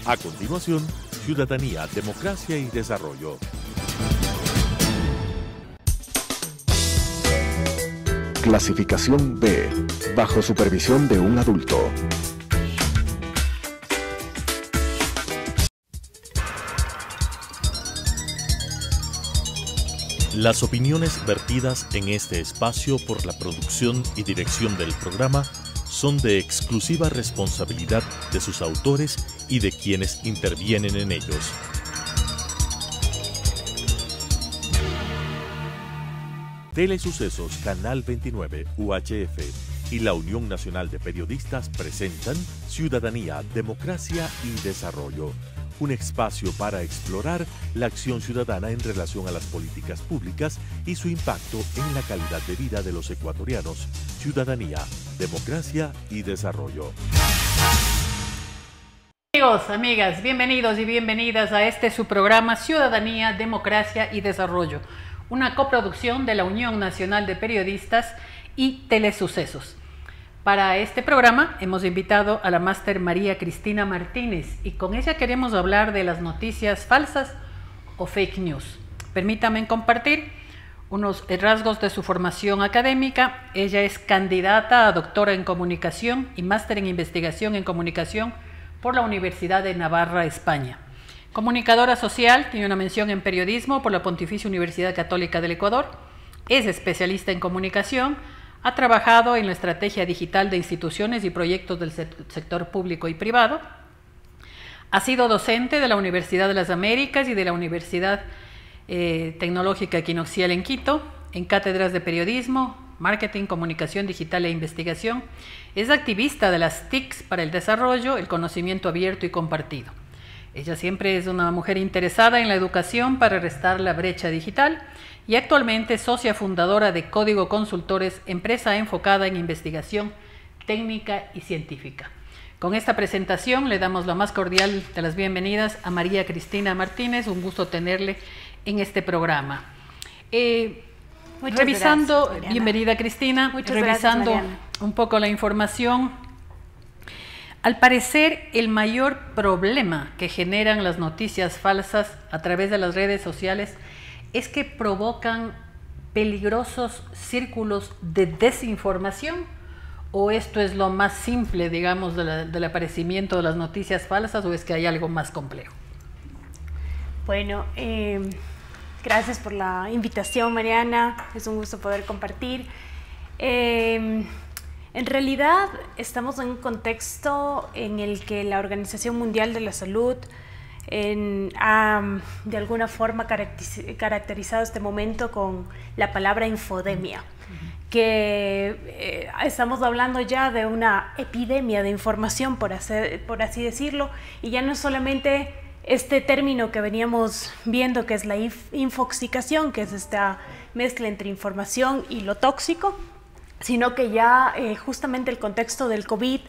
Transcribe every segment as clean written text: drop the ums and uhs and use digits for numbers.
A continuación, Ciudadanía, Democracia y Desarrollo. Clasificación B, bajo supervisión de un adulto. Las opiniones vertidas en este espacio por la producción y dirección del programa son de exclusiva responsabilidad de sus autores y de quienes intervienen en ellos. Telesucesos Canal 29 UHF y la Unión Nacional de Periodistas presentan Ciudadanía, Democracia y Desarrollo, un espacio para explorar la acción ciudadana en relación a las políticas públicas y su impacto en la calidad de vida de los ecuatorianos. Ciudadanía, Democracia y Desarrollo. Amigos, amigas, bienvenidos y bienvenidas a su programa Ciudadanía, Democracia y Desarrollo, una coproducción de la Unión Nacional de Periodistas y Telesucesos. Para este programa hemos invitado a la máster María Cristina Martínez y con ella queremos hablar de las noticias falsas o fake news. Permítanme compartir unos rasgos de su formación académica. Ella es candidata a doctora en comunicación y máster en investigación en comunicación por la Universidad de Navarra, España. Comunicadora social, tiene una mención en periodismo por la Pontificia Universidad Católica del Ecuador. Es especialista en comunicación. Ha trabajado en la estrategia digital de instituciones y proyectos del sector público y privado. Ha sido docente de la Universidad de las Américas y de la Universidad Tecnológica Equinoccial en Quito, en cátedras de periodismo, marketing, comunicación digital e investigación. Es activista de las TICs para el desarrollo, el conocimiento abierto y compartido. Ella siempre es una mujer interesada en la educación para restar la brecha digital y actualmente es socia fundadora de Código Consultores, empresa enfocada en investigación técnica y científica. Con esta presentación le damos la más cordial de las bienvenidas a María Cristina Martínez. Un gusto tenerle en este programa. Revisando, gracias, bienvenida Cristina, revisando gracias, un poco la información. Al parecer, el mayor problema que generan las noticias falsas a través de las redes sociales es que provocan peligrosos círculos de desinformación, o esto es lo más simple, digamos, del aparecimiento de las noticias falsas, o es que hay algo más complejo. Bueno, gracias por la invitación, Mariana, es un gusto poder compartir. En realidad estamos en un contexto en el que la Organización Mundial de la Salud ha de alguna forma caracterizado este momento con la palabra infodemia, que estamos hablando ya de una epidemia de información, por así decirlo, y ya no es solamente este término que veníamos viendo, que es la infoxicación, que es esta mezcla entre información y lo tóxico, sino que ya justamente el contexto del COVID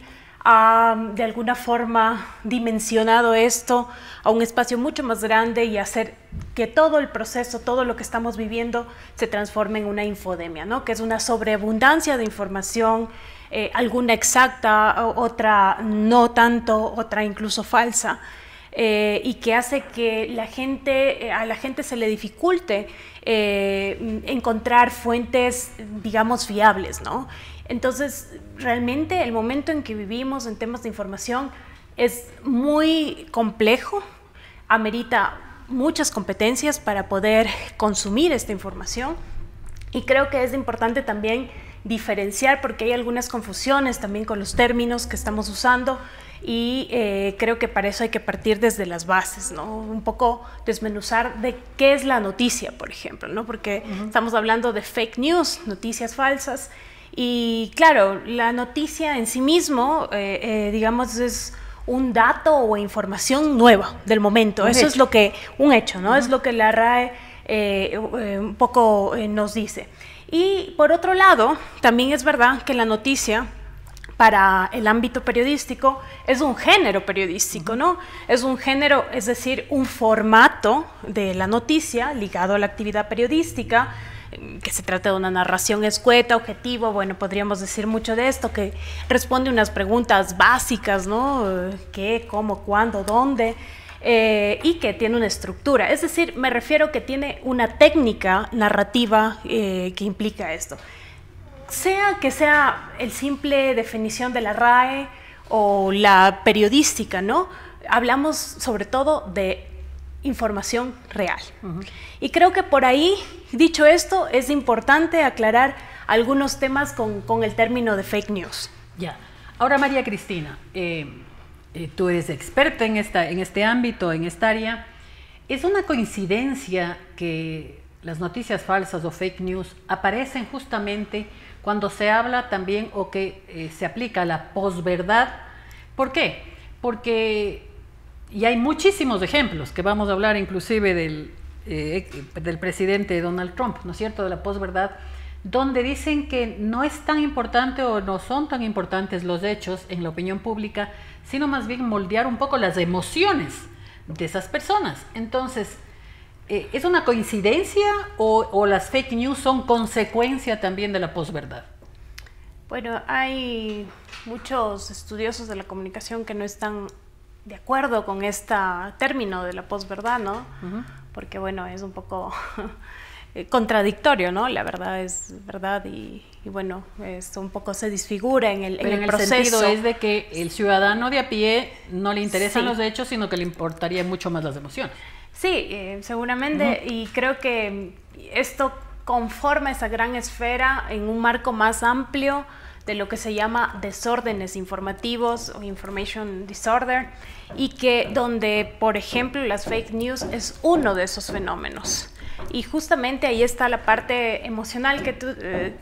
ha de alguna forma dimensionado esto a un espacio mucho más grande y hacer que todo el proceso, todo lo que estamos viviendo se transforme en una infodemia, ¿no? Que es una sobreabundancia de información, alguna exacta, otra no tanto, otra incluso falsa, y que hace que a la gente se le dificulte encontrar fuentes, digamos, fiables, ¿no? Entonces, realmente el momento en que vivimos en temas de información es muy complejo, amerita muchas competencias para poder consumir esta información, y creo que es importante también diferenciar, porque hay algunas confusiones también con los términos que estamos usando, y creo que para eso hay que partir desde las bases, ¿no? Un poco desmenuzar de qué es la noticia, por ejemplo, ¿no? Porque estamos hablando de fake news, noticias falsas, y claro, la noticia en sí mismo, digamos, es un dato o información nueva del momento. Eso es lo que, un hecho, ¿no? Es lo que la RAE un poco nos dice. Y por otro lado, también es verdad que la noticia para el ámbito periodístico es un género periodístico, ¿no? Es un género, es decir, un formato de la noticia ligado a la actividad periodística, que se trata de una narración escueta, objetivo, bueno, podríamos decir mucho de esto, que responde unas preguntas básicas, ¿no? ¿Qué, cómo, cuándo, dónde? Y que tiene una estructura. Es decir, me refiero que tiene una técnica narrativa que implica esto. Sea que sea el simple definición de la RAE o la periodística, ¿no? Hablamos sobre todo de información real. Y creo que por ahí, dicho esto, es importante aclarar algunos temas con el término de fake news. Ya. Ahora, María Cristina, tú eres experta en este ámbito, en esta área. ¿Es una coincidencia que las noticias falsas o fake news aparecen justamente cuando se habla también o que se aplica la posverdad? ¿Por qué? Porque, y hay muchísimos ejemplos, que vamos a hablar inclusive del presidente Donald Trump, ¿no es cierto?, de la posverdad, donde dicen que no es tan importante o no son tan importantes los hechos en la opinión pública, sino más bien moldear un poco las emociones de esas personas. Entonces, ¿es una coincidencia o las fake news son consecuencia también de la posverdad? Bueno, hay muchos estudiosos de la comunicación que no están de acuerdo con este término de la posverdad, ¿no? Porque, bueno, es un poco contradictorio, ¿no? La verdad es verdad y bueno, esto un poco se disfigura en el proceso. El sentido es de que el ciudadano de a pie no le interesan los hechos, sino que le importaría mucho más las emociones. Sí, seguramente, y creo que esto conforma esa gran esfera en un marco más amplio de lo que se llama desórdenes informativos o information disorder, y que donde, por ejemplo, las fake news es uno de esos fenómenos. Y justamente ahí está la parte emocional que tú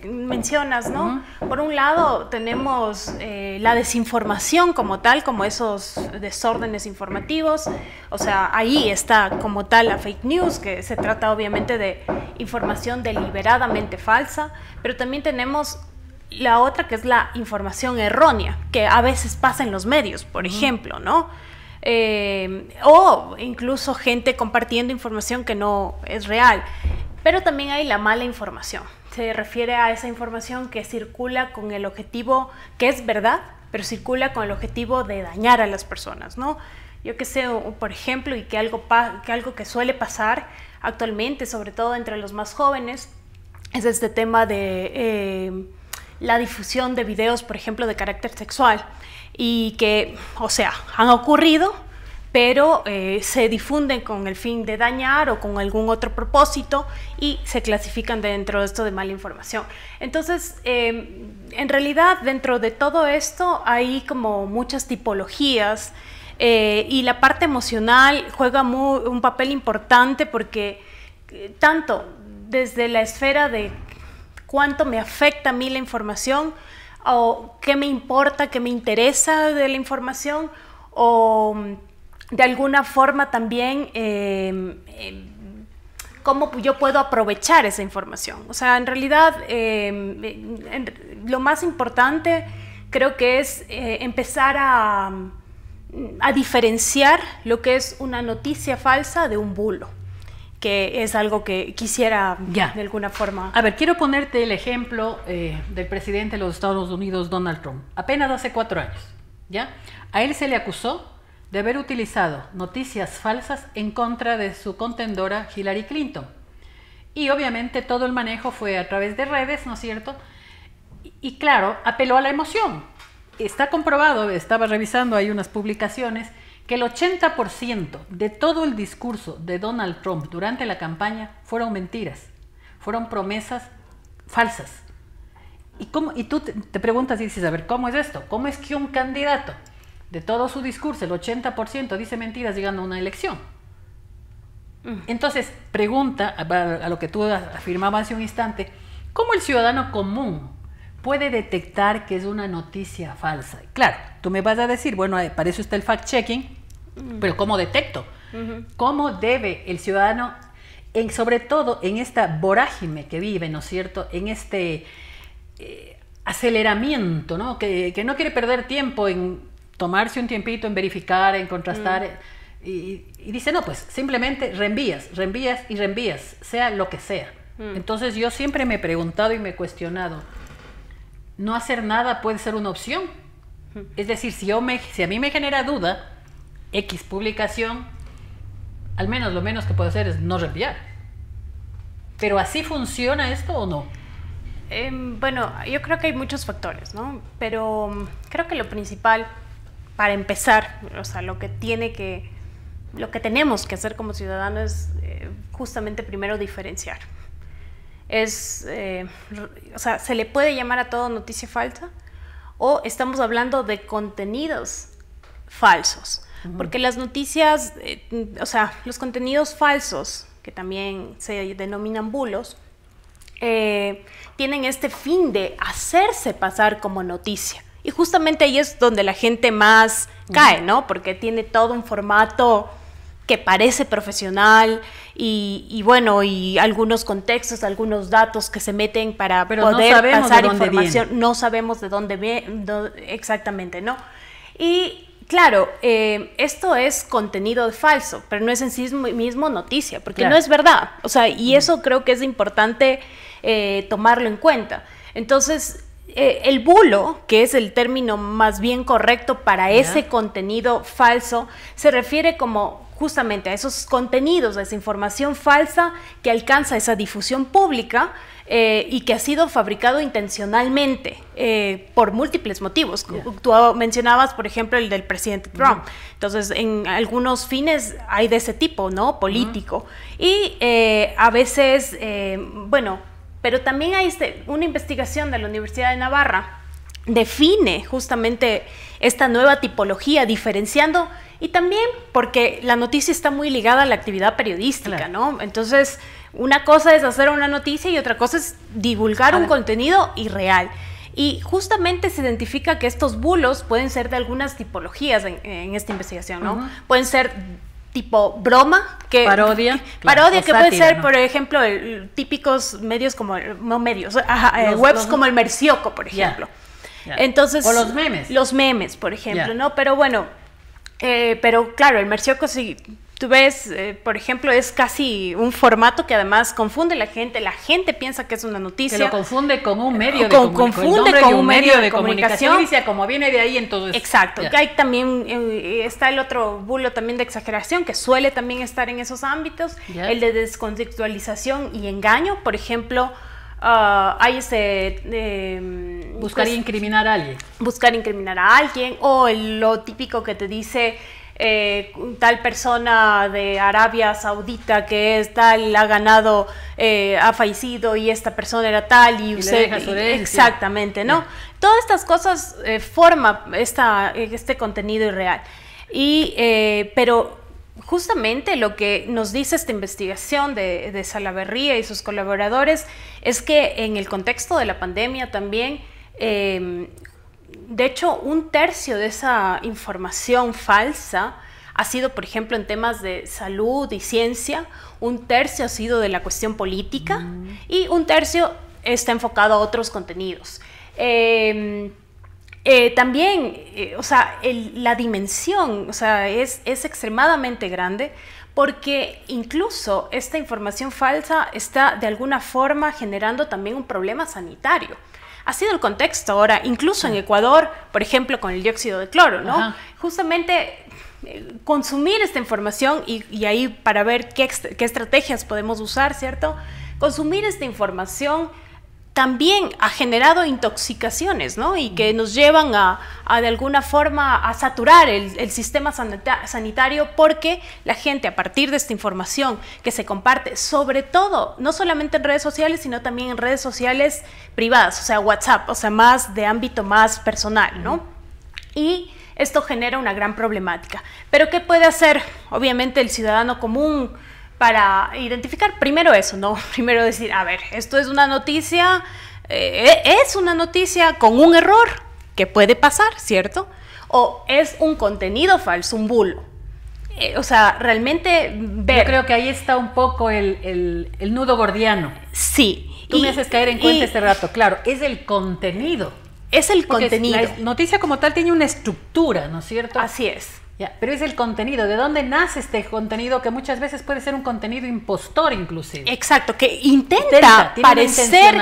mencionas, ¿no? Por un lado tenemos la desinformación como tal, como esos desórdenes informativos, o sea, ahí está como tal la fake news, que se trata obviamente de información deliberadamente falsa, pero también tenemos la otra, que es la información errónea, que a veces pasa en los medios, por ejemplo, ¿no? O incluso gente compartiendo información que no es real. Pero también hay la mala información. Se refiere a esa información que circula con el objetivo, que es verdad, pero circula con el objetivo de dañar a las personas, ¿no? Yo que sé, por ejemplo, y que algo que suele pasar actualmente, sobre todo entre los más jóvenes, es este tema de la difusión de videos, por ejemplo, de carácter sexual, y que, o sea, han ocurrido, pero se difunden con el fin de dañar o con algún otro propósito y se clasifican dentro de esto de mala información. Entonces, en realidad, dentro de todo esto hay como muchas tipologías y la parte emocional juega un papel importante porque tanto desde la esfera de cuánto me afecta a mí la información, o qué me importa, qué me interesa de la información, o de alguna forma también cómo yo puedo aprovechar esa información. O sea, en realidad lo más importante creo que es empezar a diferenciar lo que es una noticia falsa de un bulo, que es algo que quisiera de alguna forma... A ver, quiero ponerte el ejemplo del presidente de los Estados Unidos, Donald Trump. Apenas hace 4 años, ¿ya? A él se le acusó de haber utilizado noticias falsas en contra de su contendora Hillary Clinton. Y obviamente todo el manejo fue a través de redes, ¿no es cierto? Y claro, apeló a la emoción. Está comprobado, estaba revisando ahí unas publicaciones, que el 80% de todo el discurso de Donald Trump durante la campaña fueron mentiras, fueron promesas falsas. Y tú te preguntas y dices, a ver, ¿cómo es esto? ¿Cómo es que un candidato de todo su discurso, el 80% dice mentiras llegando a una elección? Entonces, pregunta a lo que tú afirmabas hace un instante, ¿cómo el ciudadano común puede detectar que es una noticia falsa? Claro, tú me vas a decir, bueno, para eso está el fact-checking, pero ¿cómo detecto? ¿Cómo debe el ciudadano, sobre todo en esta vorágine que vive, ¿no es cierto?, en este aceleramiento, ¿no?, que no quiere perder tiempo en tomarse un tiempito, en verificar, en contrastar, y dice, no, pues simplemente reenvías, sea lo que sea. Entonces yo siempre me he preguntado y me he cuestionado, ¿no hacer nada puede ser una opción? Es decir, si a mí me genera duda, X publicación, al menos lo menos que puedo hacer es no reenviar. ¿Pero así funciona esto o no? Bueno, yo creo que hay muchos factores, ¿no? Pero creo que lo principal, para empezar, o sea, lo que tenemos que hacer como ciudadanos es justamente primero diferenciar. O sea, ¿se le puede llamar a todo noticia falsa? ¿O estamos hablando de contenidos falsos? Porque las noticias, o sea, los contenidos falsos, que también se denominan bulos, tienen este fin de hacerse pasar como noticia. Y justamente ahí es donde la gente más cae, ¿no? Porque tiene todo un formato que parece profesional y bueno, y algunos contextos, algunos datos que se meten para poder pasar información. No sabemos de dónde viene, exactamente, ¿no? Y claro, esto es contenido falso, pero no es en sí mismo noticia, porque no es verdad. O sea, y eso creo que es importante tomarlo en cuenta. Entonces, el bulo, que es el término más bien correcto para ese contenido falso, se refiere como justamente a esos contenidos, a esa información falsa que alcanza esa difusión pública y que ha sido fabricado intencionalmente por múltiples motivos. Tú mencionabas, por ejemplo, el del presidente Trump. Entonces, en algunos fines hay de ese tipo, ¿no? Político. Y a veces, bueno, pero también hay una investigación de la Universidad de Navarra define justamente esta nueva tipología, diferenciando, y también porque la noticia está muy ligada a la actividad periodística, ¿no? Entonces, una cosa es hacer una noticia y otra cosa es divulgar un contenido irreal. Y justamente se identifica que estos bulos pueden ser de algunas tipologías en esta investigación, ¿no? Pueden ser tipo broma, parodia que sátira, puede ser, ¿no? Por ejemplo, típicos medios como, no medios, webs como el Mercioco, por ejemplo. Entonces, o los memes. Los memes, por ejemplo, ¿no? Pero bueno, pero claro, el Mercioco, si tú ves, por ejemplo, es casi un formato que además confunde a la gente piensa que es una noticia. Que lo confunde con un medio de comunicación. Con un medio de comunicación. Y dice, como viene de ahí, entonces... Exacto, que hay también, está el otro bulo también de exageración, que suele también estar en esos ámbitos, el de descontextualización y engaño, por ejemplo... hay buscar incriminar a alguien. Buscar incriminar a alguien, o lo típico que te dice tal persona de Arabia Saudita que es tal, ha ganado, ha fallecido y esta persona era tal y usted, exactamente, ¿no? Todas estas cosas forman este contenido irreal. Pero justamente lo que nos dice esta investigación de Salaverría y sus colaboradores es que en el contexto de la pandemia también, de hecho, 1/3 de esa información falsa ha sido, por ejemplo, en temas de salud y ciencia, 1/3 ha sido de la cuestión política y 1/3 está enfocado a otros contenidos. También, o sea, la dimensión, o sea, es extremadamente grande porque incluso esta información falsa está de alguna forma generando también un problema sanitario. Ha sido el contexto ahora, incluso en Ecuador, por ejemplo, con el dióxido de cloro, ¿no? Justamente consumir esta información y ahí para ver qué estrategias podemos usar, ¿cierto? Consumir esta información también ha generado intoxicaciones, ¿no? Y que nos llevan a de alguna forma a saturar el sistema sanitario porque la gente a partir de esta información que se comparte, sobre todo, no solamente en redes sociales, sino también en redes sociales privadas, o sea, WhatsApp, o sea, más de ámbito más personal, ¿no? Y esto genera una gran problemática. Pero ¿qué puede hacer, obviamente, el ciudadano común para identificar? Primero eso, ¿no? Primero decir, a ver, esto es una noticia con un error que puede pasar, ¿cierto? O es un contenido falso, un bulo. O sea, realmente ver... Yo creo que ahí está un poco el nudo gordiano. Sí. Tú me haces caer en cuenta este rato. Claro, es el contenido. Es el contenido. La noticia como tal tiene una estructura, ¿no es cierto? Así es. Ya, pero es el contenido. ¿De dónde nace este contenido que muchas veces puede ser un contenido impostor inclusive? Exacto, que intenta parecer,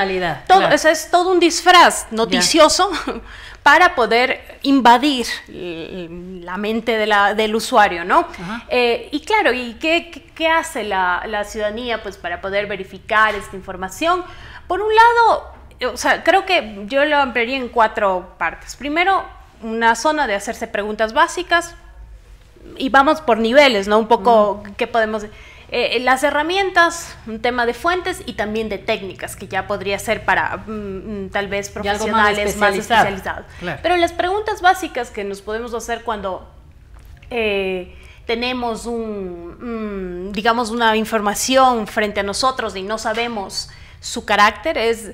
claro. O sea, es todo un disfraz noticioso para poder invadir la mente del usuario, ¿no? Y claro, ¿y qué hace la ciudadanía pues para poder verificar esta información? Por un lado, o sea, creo que yo lo ampliaría en 4 partes. Primero, una zona de hacerse preguntas básicas, y vamos por niveles, ¿no? Un poco qué podemos... las herramientas, un tema de fuentes y también de técnicas, que ya podría ser para tal vez profesionales más especializados. Claro. Pero las preguntas básicas que nos podemos hacer cuando tenemos digamos, una información frente a nosotros y no sabemos su carácter es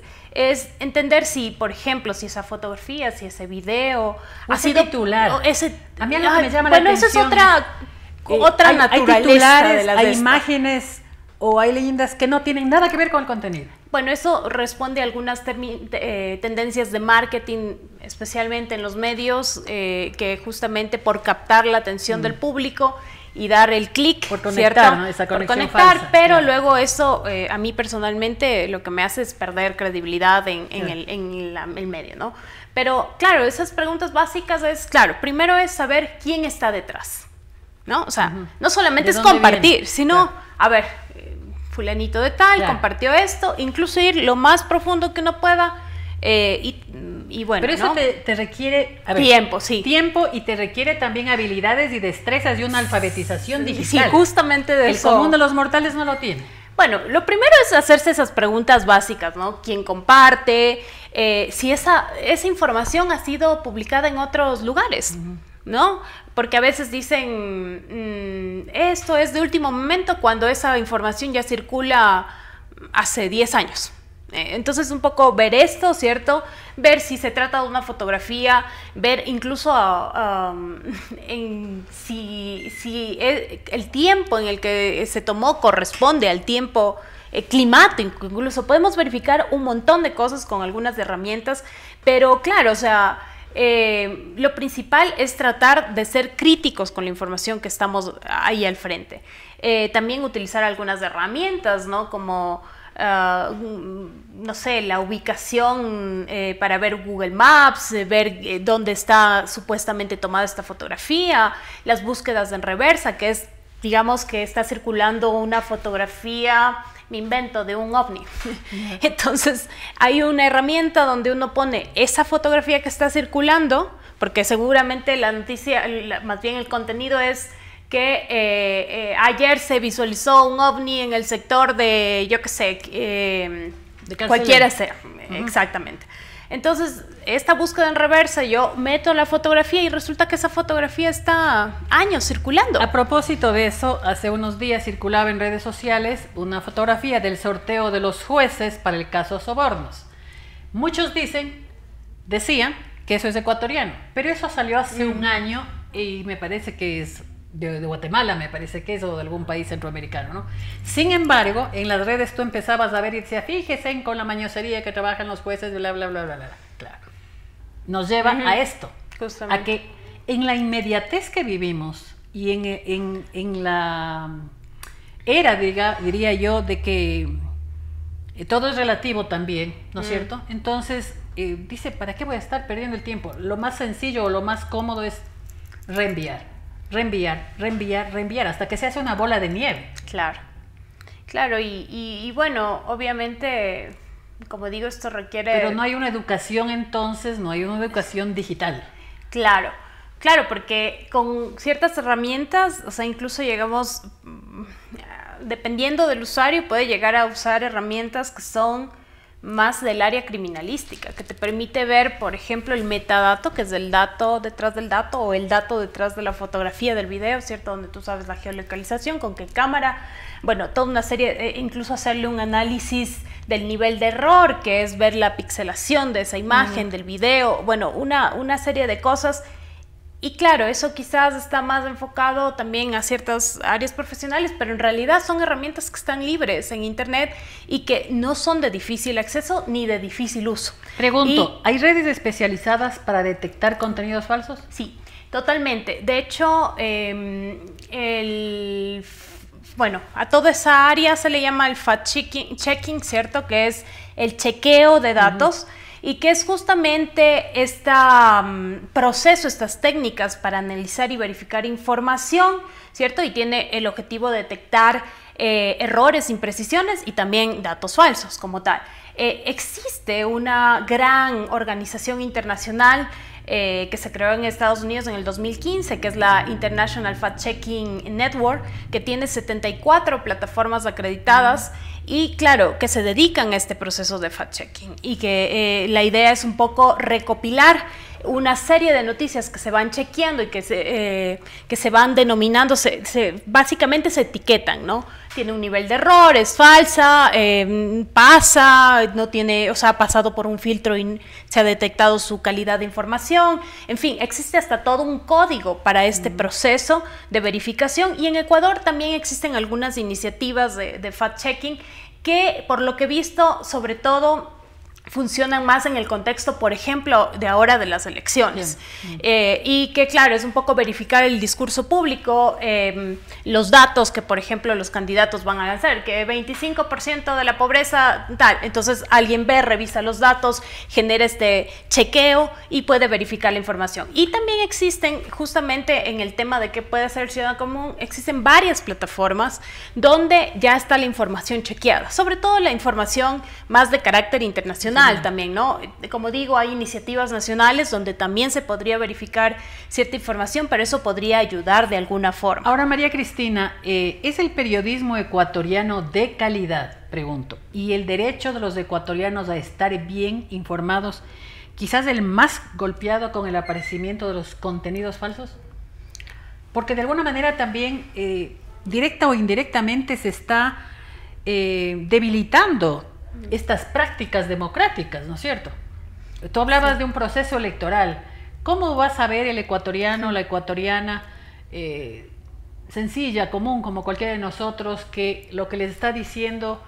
entender si, por ejemplo, si esa fotografía, si ese video ha sido titular. A mí lo que me llama la atención. Esa es otra naturaleza. Hay titulares, hay imágenes o hay leyendas que no tienen nada que ver con el contenido. Bueno, eso responde a algunas tendencias de marketing, especialmente en los medios, que justamente por captar la atención del público y dar el clic, por conectar, ¿cierto? ¿no? Esa por conexión conectar, falsa, pero claro. luego eso a mí personalmente lo que me hace es perder credibilidad en el medio, ¿no? Pero claro, esas preguntas básicas claro, primero es saber quién está detrás, ¿no? O sea, no solamente es compartir, sino, a ver, fulanito de tal compartió esto, incluso ir lo más profundo que uno pueda. Y bueno, pero eso, ¿no? te requiere tiempo, y te requiere también habilidades y destrezas y una alfabetización digital. Sí, justamente de eso. El común de los mortales no lo tiene. Bueno, lo primero es hacerse esas preguntas básicas, ¿no? ¿Quién comparte? Si esa información ha sido publicada en otros lugares, ¿no? Porque a veces dicen, esto es de último momento, cuando esa información ya circula hace 10 años. Entonces un poco ver esto, ¿cierto? Ver si se trata de una fotografía, ver incluso si el tiempo en el que se tomó corresponde al tiempo climático. Incluso podemos verificar un montón de cosas con algunas herramientas, pero claro, o sea, lo principal es tratar de ser críticos con la información que estamos ahí al frente. También utilizar algunas herramientas, ¿no? Como no sé, la ubicación para ver Google Maps, ver dónde está supuestamente tomada esta fotografía, las búsquedas en reversa, que es, digamos, que está circulando una fotografía, me invento, de un ovni. Entonces, hay una herramienta donde uno pone esa fotografía que está circulando, porque seguramente la noticia, más bien el contenido es que ayer se visualizó un ovni en el sector de, yo qué sé, cualquiera sea, exactamente. Entonces, esta búsqueda en reversa, yo meto la fotografía y resulta que esa fotografía está años circulando. A propósito de eso, hace unos días circulaba en redes sociales una fotografía del sorteo de los jueces para el caso Sobornos. Muchos decían que eso es ecuatoriano, pero eso salió hace un año y me parece que es de Guatemala, me parece que es, o de algún país centroamericano, ¿no? Sin embargo, en las redes tú empezabas a ver y decías, fíjese con la mañosería que trabajan los jueces, bla, bla, bla, bla, bla. Claro. Nos lleva a esto, justamente, a que en la inmediatez que vivimos y en la era, diría yo, de que todo es relativo también, ¿no es cierto? Entonces, dice, ¿para qué voy a estar perdiendo el tiempo? Lo más sencillo o lo más cómodo es reenviar, hasta que se hace una bola de nieve. Claro, y bueno, obviamente, como digo, esto requiere... Pero no hay una educación entonces, no hay una educación digital. Claro, porque con ciertas herramientas, o sea, incluso llegamos, dependiendo del usuario, puede llegar a usar herramientas que son más del área criminalística, que te permite ver, por ejemplo, el metadato, que es el dato detrás del dato, o el dato detrás de la fotografía del video, ¿cierto? Donde tú sabes la geolocalización, con qué cámara, bueno, toda una serie, incluso hacerle un análisis del nivel de error, que es ver la pixelación de esa imagen, del video, bueno, una serie de cosas. Y claro, eso quizás está más enfocado también a ciertas áreas profesionales, pero en realidad son herramientas que están libres en Internet y que no son de difícil acceso ni de difícil uso. Pregunto, ¿hay redes especializadas para detectar contenidos falsos? Sí, Totalmente. De hecho, bueno, a toda esa área se le llama el fact-checking, ¿cierto? Que es el chequeo de datos y que es justamente este proceso, estas técnicas para analizar y verificar información, ¿cierto? Y tiene el objetivo de detectar errores, imprecisiones y también datos falsos como tal. Existe una gran organización internacional que se creó en Estados Unidos en el 2015, que es la International Fact-Checking Network, que tiene 74 plataformas acreditadas y, claro, que se dedican a este proceso de fact-checking y que la idea es un poco recopilar una serie de noticias que se van chequeando y que se van denominando, básicamente se etiquetan, ¿no? Tiene un nivel de error, es falsa, pasa, no tiene, o sea, ha pasado por un filtro y se ha detectado su calidad de información. En fin, existe hasta todo un código para este proceso de verificación y en Ecuador también existen algunas iniciativas de fact-checking que, por lo que he visto, sobre todo funcionan más en el contexto, por ejemplo, de ahora de las elecciones. Y que, claro, es un poco verificar el discurso público, los datos que, por ejemplo, los candidatos van a lanzar, que 25% de la pobreza, tal. Entonces, alguien ve, revisa los datos, genera este chequeo y puede verificar la información. Y también existen, justamente en el tema de qué puede ser ciudadano común, existen varias plataformas donde ya está la información chequeada, sobre todo la información más de carácter internacional. También, ¿no? Como digo, hay iniciativas nacionales donde también se podría verificar cierta información, pero eso podría ayudar de alguna forma. Ahora, María Cristina, ¿es el periodismo ecuatoriano de calidad, pregunto, y el derecho de los ecuatorianos a estar bien informados quizás el más golpeado con el aparecimiento de los contenidos falsos? Porque de alguna manera también, directa o indirectamente, se está debilitando estas prácticas democráticas, ¿no es cierto? Tú hablabas de un proceso electoral. ¿Cómo va a saber el ecuatoriano, la ecuatoriana, sencilla, común, como cualquiera de nosotros, que lo que les está diciendo,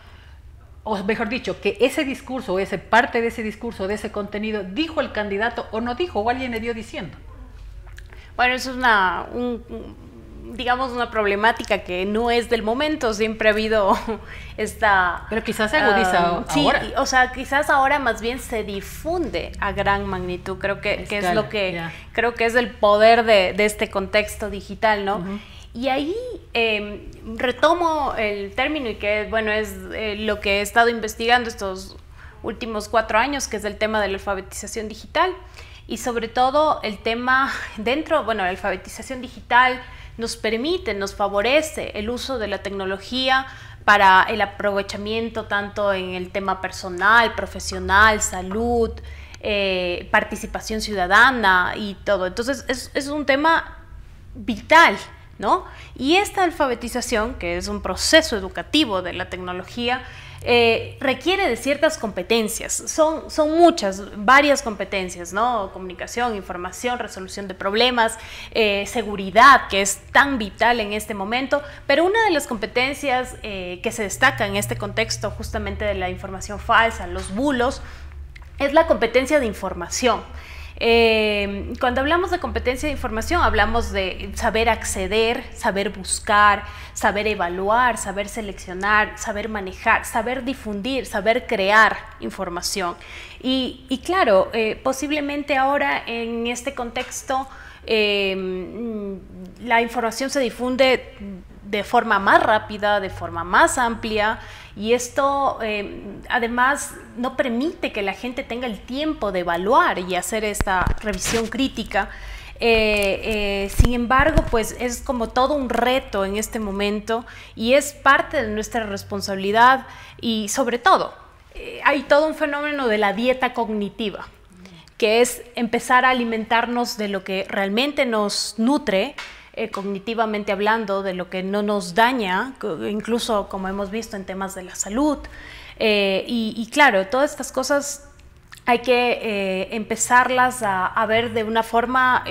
o mejor dicho, que ese discurso, o ese parte de ese discurso, de ese contenido, dijo el candidato o no dijo, o alguien le dio diciendo? Bueno, eso es digamos, una problemática que no es del momento, siempre ha habido esta... Pero quizás se agudiza ahora. Sí, o sea, quizás ahora más bien se difunde a gran magnitud, creo que es lo que, creo que es el poder de este contexto digital, ¿no? Y ahí retomo el término y que, bueno, es lo que he estado investigando estos últimos 4 años, que es el tema de la alfabetización digital y sobre todo el tema la alfabetización digital nos permite, nos favorece el uso de la tecnología para el aprovechamiento tanto en el tema personal, profesional, salud, participación ciudadana y todo. Entonces es un tema vital, ¿no? Y esta alfabetización, que es un proceso educativo de la tecnología, requiere de ciertas competencias, son varias competencias, ¿no? Comunicación, información, resolución de problemas, seguridad, que es tan vital en este momento, pero una de las competencias que se destaca en este contexto justamente de la información falsa, los bulos, es la competencia de información. Cuando hablamos de competencia de información, hablamos de saber acceder, saber buscar, saber evaluar, saber seleccionar, saber manejar, saber difundir, saber crear información. Y claro, posiblemente ahora en este contexto la información se difunde de forma más rápida, de forma más amplia, y esto además no permite que la gente tenga el tiempo de evaluar y hacer esta revisión crítica. Sin embargo, pues es como todo un reto en este momento y es parte de nuestra responsabilidad y sobre todo hay todo un fenómeno de la dieta cognitiva, que es empezar a alimentarnos de lo que realmente nos nutre, cognitivamente hablando, de lo que no nos daña, incluso como hemos visto en temas de la salud. Y claro, todas estas cosas hay que empezarlas a ver de una forma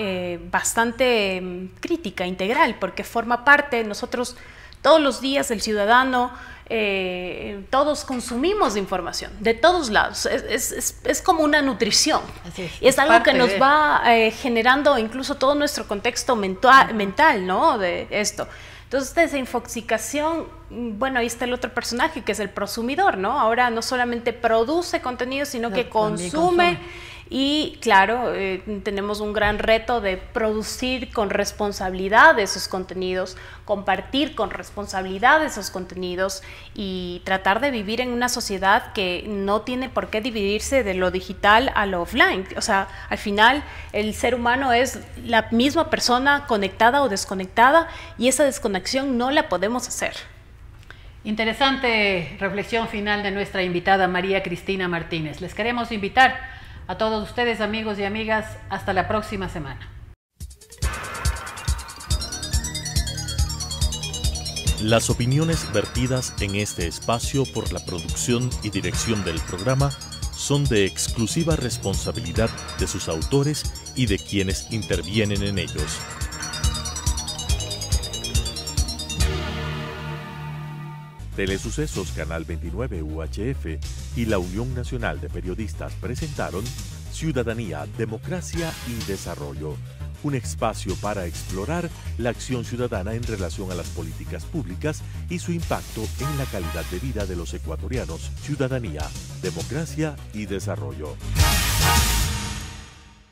bastante crítica, integral, porque forma parte, nosotros todos los días el ciudadano todos consumimos información de todos lados. Es como una nutrición. Así es, y es algo que nos va generando incluso todo nuestro contexto mental, ¿no? De esto. Entonces, esa infoxicación, bueno, ahí está el otro personaje que es el prosumidor, ¿no? Ahora no solamente produce contenido, sino que consume. Y claro, tenemos un gran reto de producir con responsabilidad esos contenidos, compartir con responsabilidad esos contenidos y tratar de vivir en una sociedad que no tiene por qué dividirse de lo digital a lo offline. O sea, al final el ser humano es la misma persona conectada o desconectada y esa desconexión no la podemos hacer. Interesante reflexión final de nuestra invitada María Cristina Martínez. Les queremos invitar a todos ustedes, amigos y amigas, hasta la próxima semana. Las opiniones vertidas en este espacio por la producción y dirección del programa son de exclusiva responsabilidad de sus autores y de quienes intervienen en ellos. Telesucesos Canal 29 UHF y la Unión Nacional de Periodistas presentaron Ciudadanía, Democracia y Desarrollo, un espacio para explorar la acción ciudadana en relación a las políticas públicas y su impacto en la calidad de vida de los ecuatorianos. Ciudadanía, Democracia y Desarrollo.